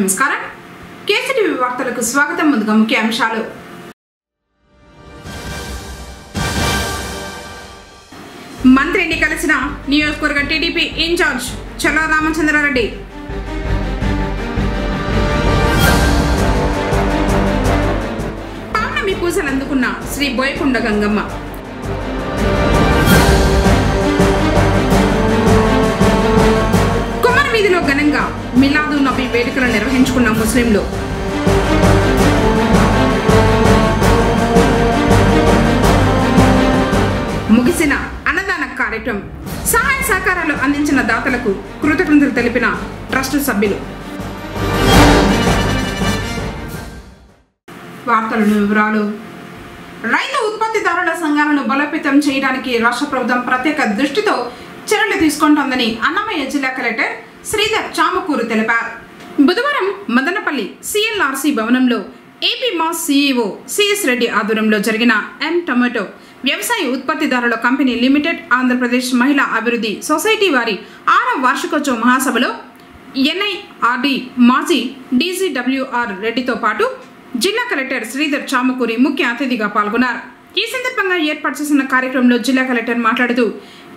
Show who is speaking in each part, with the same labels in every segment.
Speaker 1: నమస్కారం కేసీటీవీ వార్తలకు స్వాగతం. ముందుగా ముఖ్య అంశాలు. మంత్రిని కలిసిన నియోజకవర్గ టీడీపీ ఇన్ఛార్జ్ చల్లా రామచంద్రారెడ్డి. పౌర్ణమి పూజలు అందుకున్న శ్రీ బోయకొండ గంగమ్మ. వీధిలో ఘనంగా మిలాదు నబీ వేడుకలు నిర్వహించుకున్న ముస్లింలు. ముగిసిన అన్నదాన కార్యక్రమం. సహాయ సహకారాలు అందించిన దాతలకు కృతజ్ఞతలు తెలిపిన ట్రస్ట్ సభ్యులు. వార్తలను వివరాలు. రైతు ఉత్పత్తిదారుల సంఘాలను బలోపేతం చేయడానికి రాష్ట్ర ప్రభుత్వం ప్రత్యేక దృష్టితో చర్యలు తీసుకుంటోందని అన్నమయ్య జిల్లా కలెక్టర్ శ్రీధర్ చామకూరు తెలిపారు. బుధవారం మదనపల్లి సిఎల్ఆర్సి భవనంలో AP mass CEO CS Reddy ఆధ్వర్యంలో జరిగిన ఎం టొమాటో వ్యవసాయ ఉత్పత్తిదారుల కంపెనీ లిమిటెడ్ ఆంధ్రప్రదేశ్ మహిళా అభివృద్ధి సొసైటీ వారి 6వ వార్షికోత్సవ మహాసభలో ఎన్ఐఆర్డి మాజీ డీజీడబ్ల్యూఆర్ రెడ్డితో పాటు జిల్లా కలెక్టర్ శ్రీధర్ చామకూరి ముఖ్య అతిథిగా పాల్గొన్నారు. ఈ సందర్భంగా ఏర్పాటు చేసిన కార్యక్రమంలో జిల్లా కలెక్టర్ మాట్లాడుతూ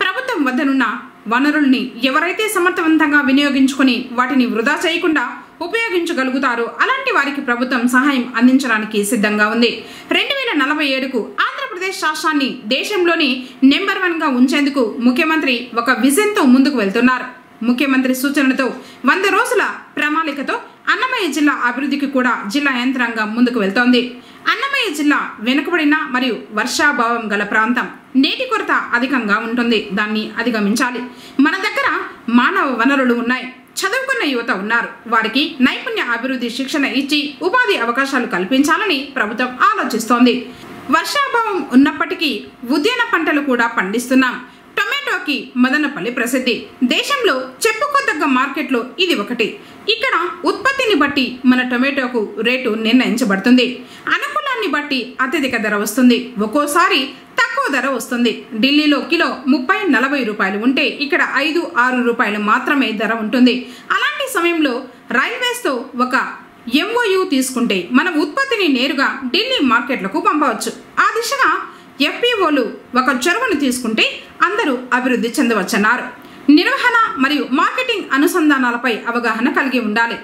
Speaker 1: ప్రభుత్వం వద్దనున్న వనరుల్ని ఎవరైతే సమర్థవంతంగా వినియోగించుకుని వాటిని వృధా చేయకుండా ఉపయోగించగలుగుతారో అలాంటి వారికి ప్రభుత్వం సహాయం అందించడానికి సిద్ధంగా ఉంది. 2047కు ఆంధ్రప్రదేశ్ రాష్ట్రాన్ని దేశంలోని నెంబర్ 1గా ఉంచేందుకు ముఖ్యమంత్రి ఒక విజన్తో ముందుకు వెళ్తున్నారు. ముఖ్యమంత్రి సూచనలతో 100 రోజుల ప్రణాళికతో అన్నమయ్య జిల్లా అభివృద్ధికి కూడా జిల్లా యంత్రాంగం ముందుకు వెళ్తోంది. అన్నమయ్య జిల్లా వెనుకబడిన మరియు వర్షాభావం గల ప్రాంతం. నీటి కొరత అధికంగా ఉంటుంది. దాన్ని అధిగమించాలి. మన దగ్గర మానవ వనరులు ఉన్నాయి. చదువుకున్న యువత ఉన్నారు. వారికి నైపుణ్య అభివృద్ధి శిక్షణ ఇచ్చి ఉపాధి అవకాశాలు కల్పించాలని ప్రభుత్వం ఆలోచిస్తోంది. వర్షాభావం ఉన్నప్పటికీ ఉద్యాన పంటలు కూడా పండిస్తున్నాం. టొమాటోకి మదనపల్లి ప్రసిద్ధి. దేశంలో చెప్పుకోదగ్గ మార్కెట్లో ఇది ఒకటి. ఇక్కడ ఉత్పత్తిని బట్టి మన టొమాటోకు రేటు నిర్ణయించబడుతుంది. అనుకూలాన్ని బట్టి అత్యధిక ధర వస్తుంది. ఒక్కోసారి తక్కువ ధర వస్తుంది. ఢిల్లీలో కిలో 30-40 రూపాయలు ఉంటే ఇక్కడ 5-6 రూపాయలు మాత్రమే ధర ఉంటుంది. అలాంటి సమయంలో రైల్వేస్తో ఒక ఎంఓయూ తీసుకుంటే మన ఉత్పత్తిని నేరుగా ఢిల్లీ మార్కెట్లకు పంపవచ్చు. ఆ దిశగా ఎఫ్పిఓలు ఒక చొరవను తీసుకుంటే అందరూ అభివృద్ధి చెందవచ్చన్నారు. నిర్వహణ మరియు మార్కెటింగ్ అనుసంధానాలపై అవగాహన కలిగి ఉండాలి.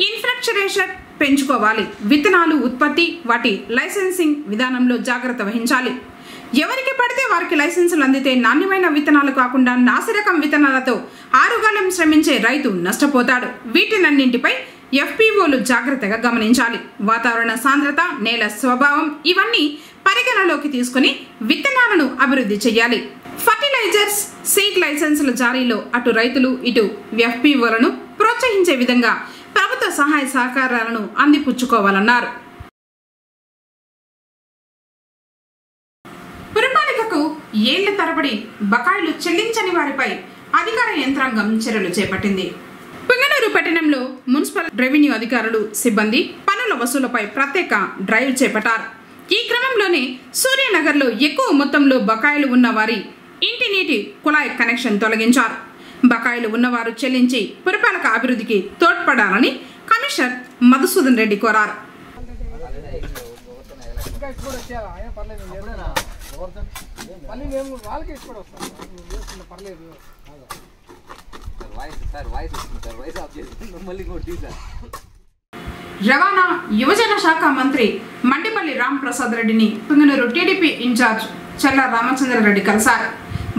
Speaker 1: ఇన్ఫ్రాస్ట్రక్చర్ పెంచుకోవాలి. విత్తనాలు ఉత్పత్తి వాటి లైసెన్సింగ్ విధానంలో జాగ్రత్త వహించాలి. ఎవరికి పడితే వారికి లైసెన్సులు అందితే నాణ్యమైన విత్తనాలు కాకుండా నాసిరకం విత్తనాలతో ఆరుగాలం శ్రమించే రైతు నష్టపోతాడు. వీటినన్నింటిపై ఎఫ్పిఓలు జాగ్రత్తగా గమనించాలి. వాతావరణ సాంద్రత, నేల స్వభావం ఇవన్నీ పరిగణలోకి తీసుకుని విత్తనాలను అభివృద్ధి చేయాలి. ఫర్టిలైజర్స్, సీడ్ లైసెన్సుల జారీలో అటు రైతులు ఇటు ఎఫ్పిఓలను ప్రోత్సహించే విధంగా ప్రభుత్వ సహాయ సహకారాలను అందిపుచ్చుకోవాలన్నారు. పురపాలికకు ఏళ్ల తరబడి బకాయిలు చెల్లించని వారిపై అధికార యంత్రాంగం చర్యలు చేపట్టింది. పుంగనూరు పట్టణంలో మున్సిపల్ రెవెన్యూ అధికారులు సిబ్బంది పన్నుల వసూలుపై ప్రత్యేక డ్రైవ్ చేపట్టారు. ఈ క్రమంలోనే సూర్యనగర్లో ఎక్కువ మొత్తంలో బకాయిలు ఉన్న వారి ఇంటి నీటి కుళాయి కనెక్షన్ తొలగించారు. బకాయిలు ఉన్నవారు చెల్లించి పురపాలక అభివృద్ధికి తోడ్పడాలని కమిషనర్ మధుసూదన్ రెడ్డి కోరారు. రవాణా యువజన శాఖ మంత్రి మండిపల్లి రాంప్రసాద్ రెడ్డిని పుంగనూరు టీడీపీ ఇన్ఛార్జ్ చల్లా రామచంద్రారెడ్డి కలిశారు.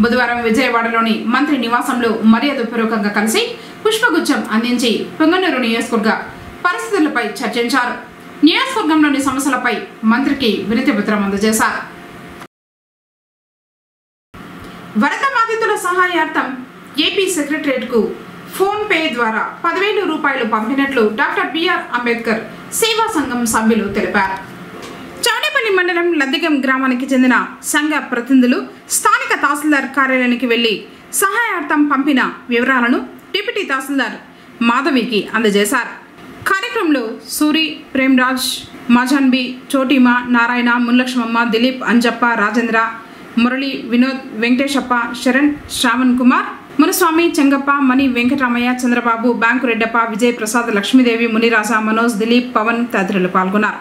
Speaker 1: బుధవారం విజయవాడలోని మంత్రి నివాసంలో మర్యాదపూర్వకంగా కలిసి పుష్పగుచ్చం అందించి పుంగనూరు నియోజకవర్గ పరిస్థితులపై చర్చించారు. నియోజకవర్గంలోని సమస్యలపై మంత్రికి వినతి పత్రం అందజేశారు. వరద బాధితుల సహాయార్థం ఏపీ సెక్రటరియట్కు ఫోన్ పే ద్వారా 10,000 రూపాయలు పంపినట్లు డాక్టర్ బిఆర్ అంబేద్కర్ సేవా సంఘం సభ్యులు తెలిపారు. చౌడేపల్లి మండలం లద్దిగం గ్రామానికి చెందిన సంఘ ప్రతినిధులు స్థానిక తహసీల్దార్ కార్యాలయానికి వెళ్లి సహాయార్థం పంపిన వివరాలను డిప్యూటీ తహసీల్దార్ మాధవికి అందజేశారు. కార్యక్రమంలో సూరి, ప్రేమ్రాజ్, మాజాన్బి, చోటిమా, నారాయణ, మున్లక్ష్మమ్మ, దిలీప్, అంజప్ప, రాజేంద్ర, మురళి, వినోద్, వెంకటేశప్ప, శరణ్, శ్రావణ్ కుమార్, మునుస్వామి, చెంగప్ప, మణి, వెంకటరామయ్య, చంద్రబాబు, బ్యాంకు రెడ్డప్ప, విజయ్ ప్రసాద్, లక్ష్మీదేవి, మునిరాజ, మనోజ్, దిలీప్, పవన్ తదితరులు పాల్గొన్నారు.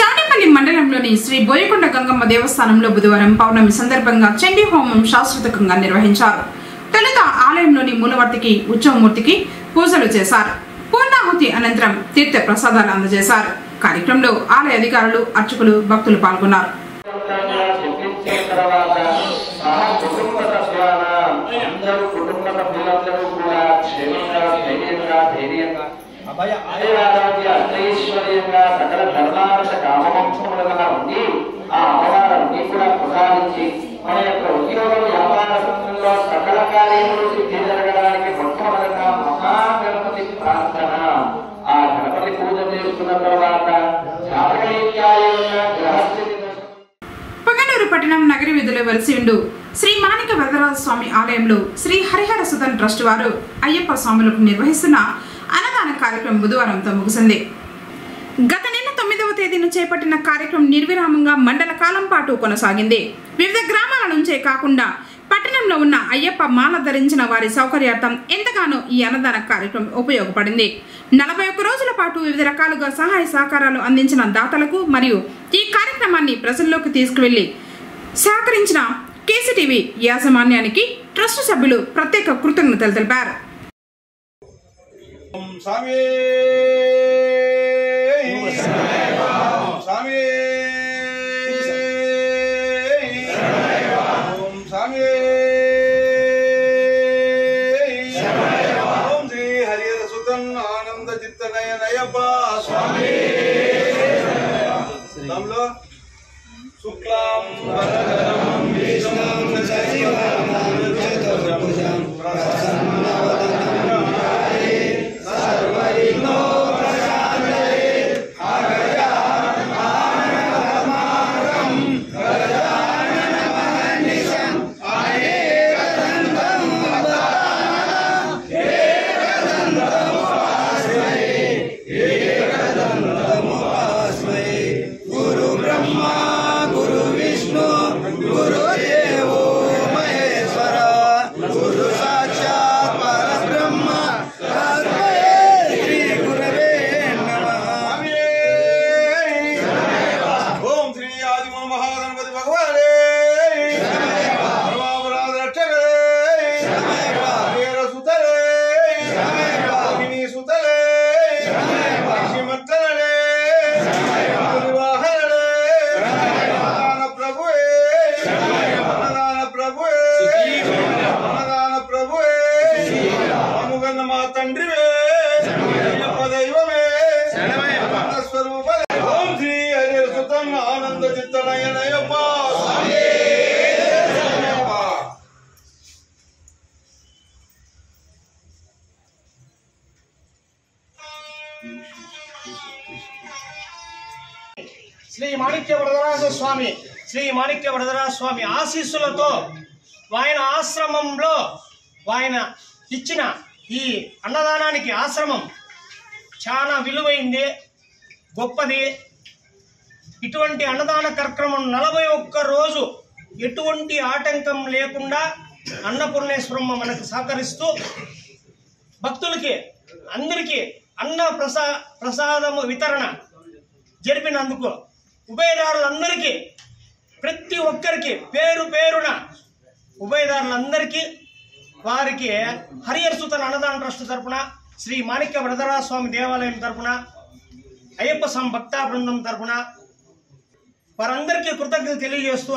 Speaker 1: చాడేపల్లి మండలంలోని శ్రీ బోయకొండ గంగమ్మ దేవస్థానంలో బుధవారం పౌర్ణమి సందర్భంగా చండీ హోమం శాస్త్రోక్తంగా నిర్వహించారు. తొలుత ఆలయంలోని మూలవర్తికి, ఉత్సవమూర్తికి పూజలు చేశారు. పూర్ణాహుతి అనంతరం తీర్థ ప్రసాదాలు అందజేశారు. కార్యక్రమంలో ఆలయ అధికారులు, అర్చకులు, భక్తులు పాల్గొన్నారు.
Speaker 2: సకల ధర్మార్థ కామవంశములుగా ఉండి ఆ అమ్మవారిని కూడా ప్రసాదించి మన యొక్క ఉద్యోగ వ్యాపార రంగంలో సకల కార్యములు సిద్ధి జరగడానికి మొట్టమొదటిగా మహాగణపతి ప్రార్థన. ఆ గణపతి పూజ చేసుకున్న తర్వాత
Speaker 1: పొంగనూరు పట్టణం నగరి వీధిలో వెలిసి ఉండు శ్రీ మాణిక వరదరాజ స్వామి ఆలయంలో శ్రీ హరిహర సుధన్ ట్రస్ట్ వారు అయ్యప్ప స్వాములకు నిర్వహిస్తున్న అన్నదాన కార్యక్రమం బుధవారంతో ముగిసింది. గత నెల 9వ తేదీన చేపట్టిన కార్యక్రమం నిర్విరామంగా మండల కాలం పాటు కొనసాగింది. వివిధ గ్రామాల నుంచే కాకుండా పట్టణంలో ఉన్న అయ్యప్ప మాల ధరించిన వారి సౌకర్యార్థం ఎంతగానో ఈ అన్నదాన కార్యక్రమం ఉపయోగపడింది. 41 రోజుల పాటు వివిధ రకాలుగా సహాయ సహకారాలు అందించిన దాతలకు మరియు ఈ కార్యక్రమాన్ని ప్రజల్లోకి తీసుకువెళ్లి సహకరించిన కేసీటీవీ యాజమాన్యానికి ట్రస్ట్ సభ్యులు ప్రత్యేక కృతజ్ఞతలు తెలిపారు.
Speaker 3: శ్రీ మాణిక్య వరదరాజ స్వామి ఆశీస్సులతో ఆయన ఆశ్రమంలో ఆయన ఇచ్చిన ఈ అన్నదానానికి ఆశ్రమం చాలా విలువైంది, గొప్పది. ఇటువంటి అన్నదాన కార్యక్రమం 41 రోజు ఎటువంటి ఆటంకం లేకుండా అన్నపూర్ణేశ్వరమ్మ మనకు సహకరిస్తూ భక్తులకి అందరికీ అన్న ప్రసాదము వితరణ జరిపినందుకు ఉభయదారులందరికీ, ప్రతి ఒక్కరికి పేరు పేరున ఉభయదారులందరికీ వారికి హరిహర సుధన్ అన్నదాన ట్రస్ట్ తరపున, శ్రీ మాణిక్య వరదరాజ స్వామి దేవాలయం తరపున, అయ్యప్ప స్వామి భక్తా బృందం తరపున వారందరికీ కృతజ్ఞతలు తెలియజేస్తూ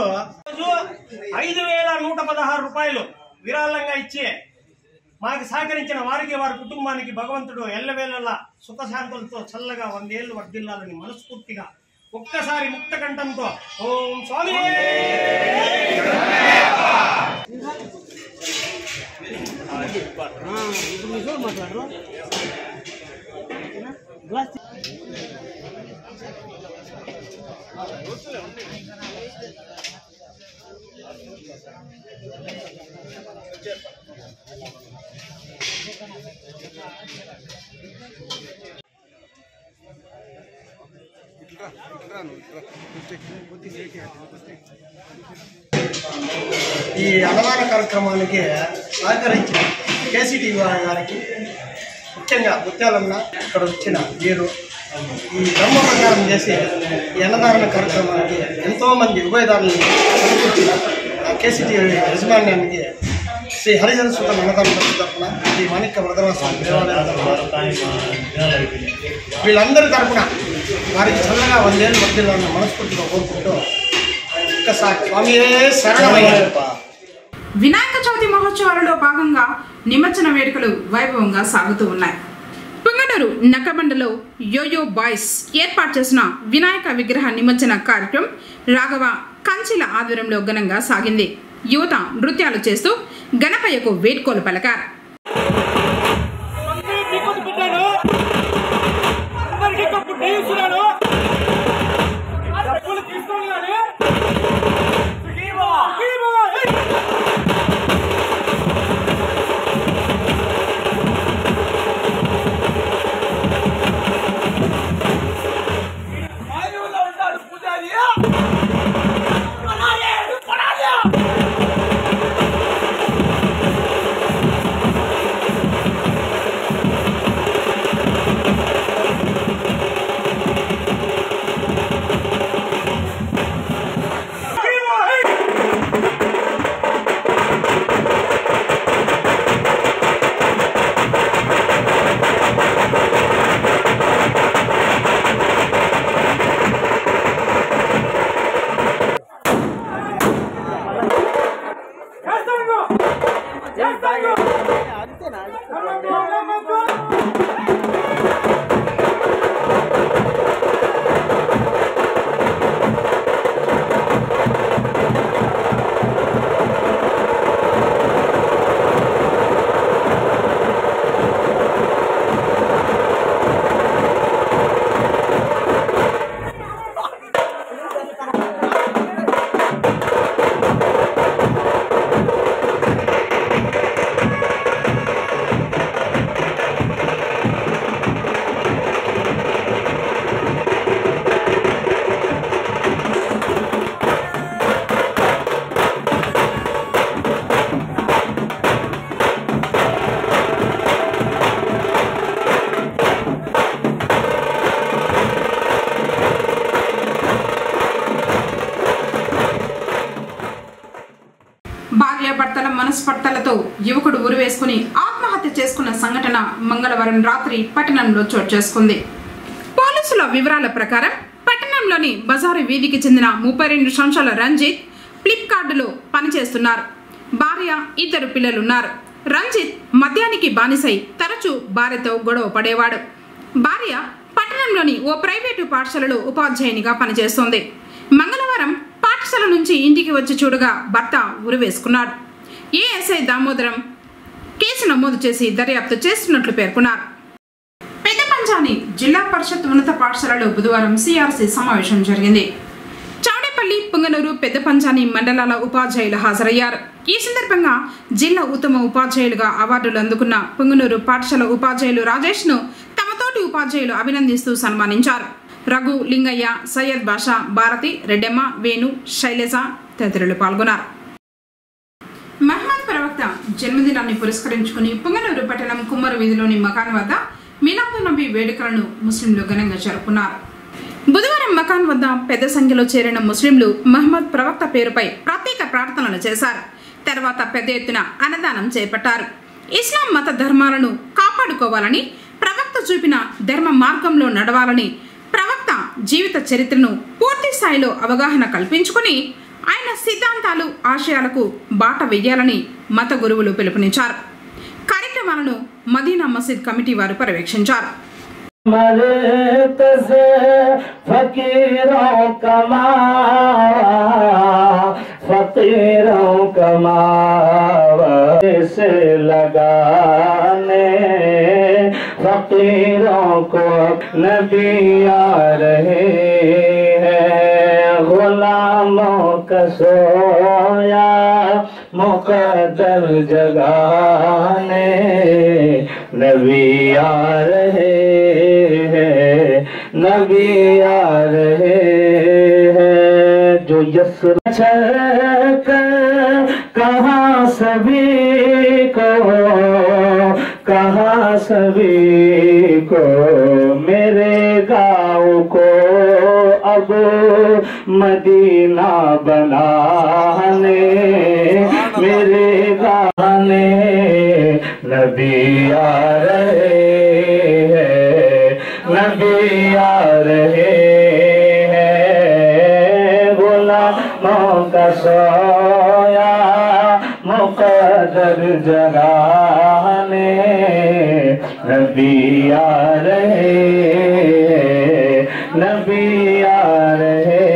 Speaker 3: 5,116 రూపాయలు విరాళంగా ఇచ్చి మాకు సహకరించిన వారికి, వారి కుటుంబానికి భగవంతుడు ఎల్లవేళలా సుఖశాంతులతో చల్లగా 100 ఏళ్ళు వర్ధిల్లాలని మనస్ఫూర్తిగా ఒక్కసారి ముక్త కంఠంతో ఓం స్వామి
Speaker 4: ఇట్లా
Speaker 3: ఈ అన్నదాన కార్యక్రమానికి సహకరించిన కేసీటీవీ గారికి, ముఖ్యంగా ముత్యాలన్న ఇక్కడ వచ్చిన వీరు ఈ బ్రహ్మ ప్రచారం చేసి ఈ అన్నదాన కార్యక్రమానికి ఎంతోమంది ఉభయదారులను సమకూర్చిన కేసీటీవీ యజమాన్యానికి శ్రీ హరిహర సుత అన్నదాన తరఫున శ్రీ మాణిక్య వరదరాజస్వామి దేవాలయం తరఫున వీళ్ళందరి తరఫున వారికి చల్లగా 100 ఏళ్ళు వర్ధిల్లాలని మనస్ఫూర్తిగా కోరుకుంటూ ఒక్కసారి స్వామియే శరణమయ్యప్ప.
Speaker 1: వినాయక చవితి మహోత్సవాలలో భాగంగా నిమజ్జన వేడుకలు వైభవంగా సాగుతూ ఉన్నాయి. పుంగనూరు నక్కబండలో యోయో బాయ్స్ ఏర్పాటు చేసిన వినాయక విగ్రహ నిమజ్జన కార్యక్రమం రాఘవ కంచిల ఆధ్వర్యంలో ఘనంగా సాగింది. యువత నృత్యాలు చేస్తూ గణపయ్యకు వేడ్కోలు పలకారు. భార్యాభర్తల మనస్పర్ధలతో యువకుడు ఉరివేసుకుని ఆత్మహత్య చేసుకున్న సంఘటన మంగళవారం రాత్రి పట్టణంలో చోటు చేసుకుంది. పోలీసుల వివరాల ప్రకారం పట్టణంలోని బజారు వీధికి చెందిన 32 సంవత్సరాల రంజిత్ ఫ్లిప్కార్ట్లో పనిచేస్తున్నారు. భార్య, 2 పిల్లలున్నారు. రంజిత్ మద్యానికి బానిసై తరచూ భార్యతో గొడవ పడేవాడు. భార్య పట్టణంలోని ఓ ప్రైవేటు పాఠశాలలో ఉపాధ్యాయునిగా పనిచేస్తోంది. మంగళవారం పాఠశాల నుంచి ఇంటికి వచ్చి చూడగా భర్త ఉరివేసుకున్నాడు. ఏఎస్ఐ దామోదరం కేసు నమోదు చేసి దర్యాప్తు చేస్తున్నట్లు పేర్కొన్నారు. పెద్దపంచాని జిల్లా పరిషత్ ఉన్నత పాఠశాలలో బుధవారం సిఆర్సి సమావేశం జరిగింది. చౌడేపల్లి, పుంగనూరు, పెద్దపంచాని మండలాల ఉపాధ్యాయులు హాజరయ్యారు. ఈ సందర్భంగా జిల్లా ఉత్తమ ఉపాధ్యాయులుగా అవార్డులు అందుకున్న పుంగనూరు పాఠశాల ఉపాధ్యాయులు రాజేష్ను తమతోటి ఉపాధ్యాయులు అభినందిస్తూ సన్మానించారు. రఘు, లింగయ్య, సయ్యద్ బాషా, భారతి, రెడ్డెమ్మ, వేణు, శైలజ తదితరులు పాల్గొన్నారు. మహమ్మద్ ప్రవక్త జన్మదినాన్ని పురస్కరించుకుని పుంగనూరు పట్టణం కుమ్మరు వీధిలోని మకాన్ వద్ద మిలాదు నబీ వేడుకలను ముస్లింలు ఘనంగా జరుపుకున్నారు. బుధవారం మకాన్ వద్ద పెద్ద సంఖ్యలో చేరిన ముస్లింలు మహమ్మద్ ప్రవక్త పేరుపై ప్రత్యేక ప్రార్థనలు చేశారు. తర్వాత పెద్ద ఎత్తున అన్నదానం చేపట్టారు. ఇస్లాం మత ధర్మాలను కాపాడుకోవాలని, ప్రవక్త చూపిన ధర్మ మార్గంలో నడవాలని, ప్రవక్త జీవిత చరిత్రను పూర్తి స్థాయిలో అవగాహన కల్పించుకుని ఆయన సిద్ధాంతాలు, ఆశయాలకు బాట వేయాలని మత గురువులు పిలుపునిచ్చారు. కార్యక్రమాలను మదీనా మసీద్ కమిటీ వారు పర్యవేక్షించారు.
Speaker 4: फकीरों को नबी आ रहे हैं, गुलामों का सोया मुकद्दर जगाने नबी आ रहे हैं, नबी आ रहे हैं। जो यस्र कहाँ सभी को मेरे गाँव को अब मदीना बनाने, मेरे गाने नबी आ रहे हैं, नबी आ रहे हैं। गुलामों का सोया मुक़द्दर जगाने, नबी आ रहे हैं, नबी आ रहे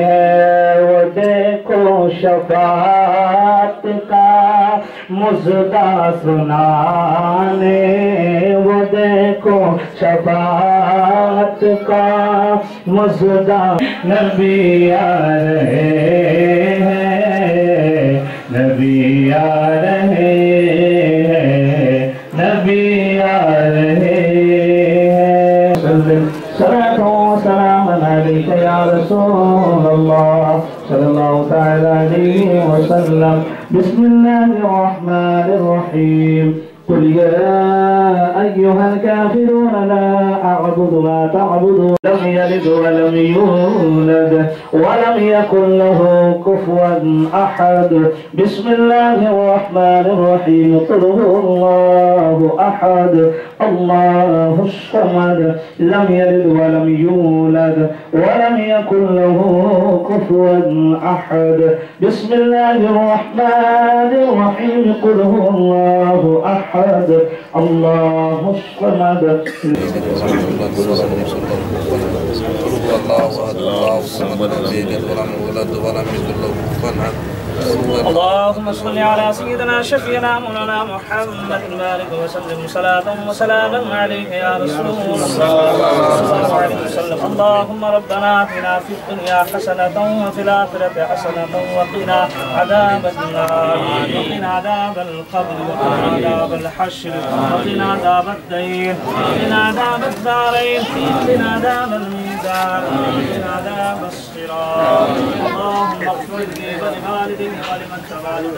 Speaker 4: हैं। वो देखो शफाअत का मुज़दा सुनाने, वो देखो शफाअत का मुज़दा, नबी आ रहे हैं, नबी आ रहे हैं, नबी आ रहे हैं। सल्लल्लाहु अलैहि या रसूल अल्लाह सल्लल्लाहु तआला अलैहि वसल्लम। बिस्मिल्लाहिर रहमानिर रहीम। कुल या अय्युहल काफिरून ला अअबुदु मा तअबुदून लम यलिद वलम यूलद वलम यकुल लहू कुफुवन अहद। बिस्मिल्लाहिर रहमानिर रहीम। कुल हुवल्लाहु अहद अल्लाहुस समद लम यलिद वलम यूलद वलम यकुल लहू कुफुवन अहद। बिस्मिल्लाहिर रहमानिर रहीम। कुल हुवल्लाहु अहद अल्लाहुस समद।
Speaker 5: اللهم صل على سيدنا شفينا مولانا محمد وبارك وسلم صلاة وسلاما عليك يا رسول الله صلى الله عليه وسلم. اللهم ربنا آتنا في الدنيا حسنة وفي الآخرة حسنة وقنا عذاب النار وقنا عذاب القبر وقنا عذاب الحشر وقنا عذاب الدين وقنا عذاب الدارين وقنا عذاب الميزان وقنا عذاب الصراط. اللهم اغفر لي ولوالدي ولمن تبعنا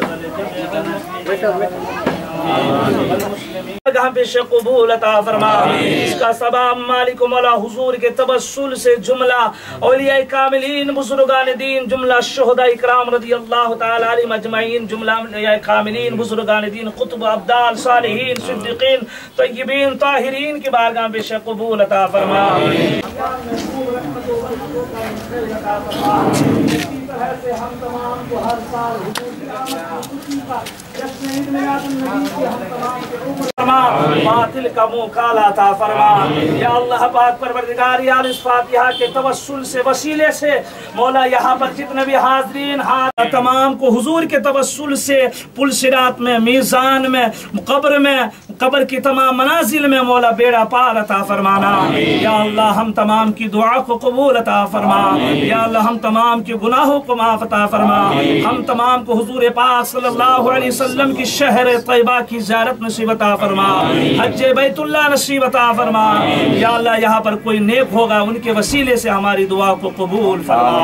Speaker 5: पेश कबूल अता फरमा। इसका सबाब मालिक मौला हुजूर के तबस्सुल से जुमला औलिया कामिलीन बुजुर्गान दीन जुमला शुहदा इकराम रदी अल्लाह तआला अलैहिम अजमईन जुमला औलिया कामिलीन बुजुर्गान दीन कुतुब अब्दाल सालिहीन सिद्दीकीन तय्यबीन ताहिरीन की बारगाह पेश कबूल अता फरमा। हम तमाम को हर साल बातिल का मुंह काला था फरमा। या अल्लाह पाक परवरदिगार या इस फातिहा के तवस्सुल से वसीले से मौला यहाँ पर जितने भी हाजरीन हाथ तमाम को हुजूर के तवस्सुल से पुल सिरात में मीज़ान में कब्र की तमाम मनाजिल में मौला बेड़ा पार अता फरमाना। या अल्लाह हम तमाम की दुआ को कबूल अता फरमा। या अल्लाह हम तमाम के गुनाहों को माफ अता फरमा। हम तमाम को हुजूर पाक सल्लल्लाहु अलैहि वसल्लम की शहर तैयबा की ज़ियारत नसीब अता फरमा। हज बैतुल्लाह नसीब अता फरमा। या अल्लाह यहाँ पर कोई नेक होगा उनके वसीले से हमारी दुआ को कबूल फरमा।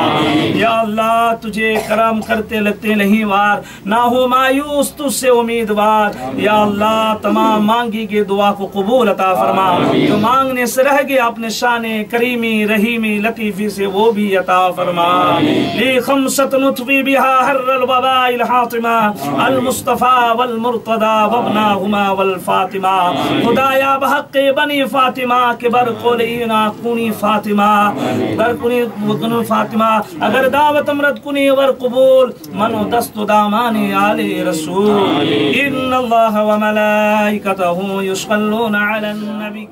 Speaker 5: या अल्लाह तुझे करम करते लगते नहीं वार, ना हो मायूस तुझसे उम्मीदवार। या अल्लाह तमाम मांगी के दुआ को कबूल अता फरमा। जो मांगने से रह गया अपने शाने करीमी रहीमी लतीफी से वो भी अता फरमा। ली खमसत नुतवी बिहा हर्रल वबाइल हातिमा अल मुस्तफा वल मुर्तदा वबनाहुमा वल फातिमा। खुदाया बहक़ बनी फातिमा के बरकुलीना कुनी फातिमा बरकुनी फातिमा। अगर दावत अमरत कुनी वर कबूल मनो दस्तु दामानी आले रसूल। इन्नल्लाह व मलाइकतहु युसल्लूना अलन नबी।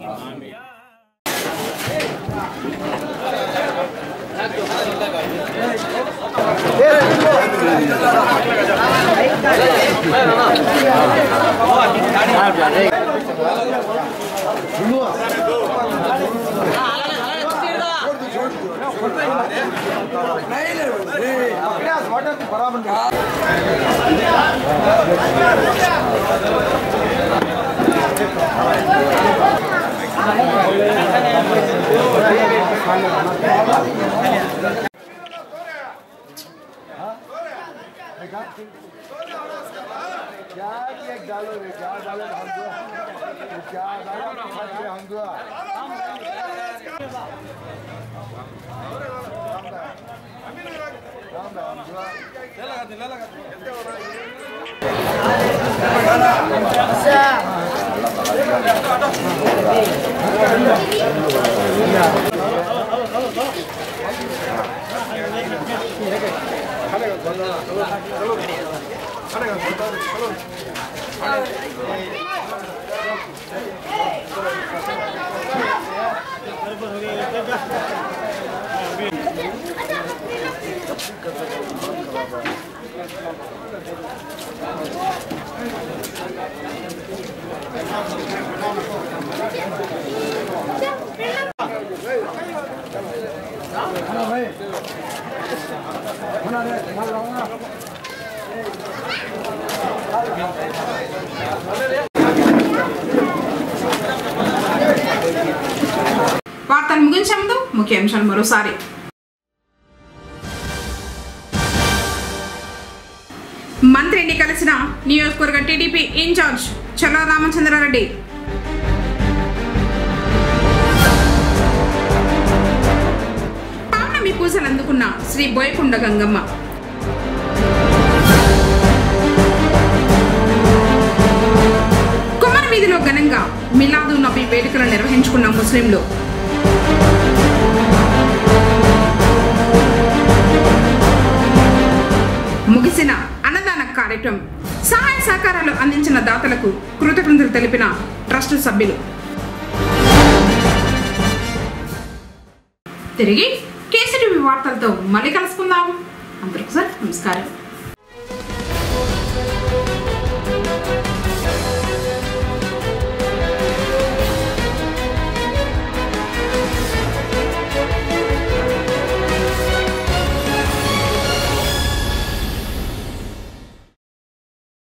Speaker 1: వార్తలు ముగించే ముందు ముఖ్యాంశాలు మరోసారి. మంత్రిని కలిసిన నియోజకవర్గ టీడీపీ ఇన్ఛార్జ్ చల్లా రామచంద్రారెడ్డి. పౌర్ణమి పూజలు అందుకున్న శ్రీ బోయకొండ గంగమ్మ. కుమ్మరి వీధిలో ఘనంగా మిలాదు నబీ వేడుకలు నిర్వహించుకున్న ముస్లింలు. ముగిసిన అన్నదాన కార్యక్రమం. సహాయ సహకారాలు అందించిన దాతలకు కృతజ్ఞతలు తెలిపిన ట్రస్ట్ సభ్యులు. తిరిగి కేసీటీవీ వార్తలతో మళ్ళీ కలుసుకుందాం. అందరికీ నమస్కారం.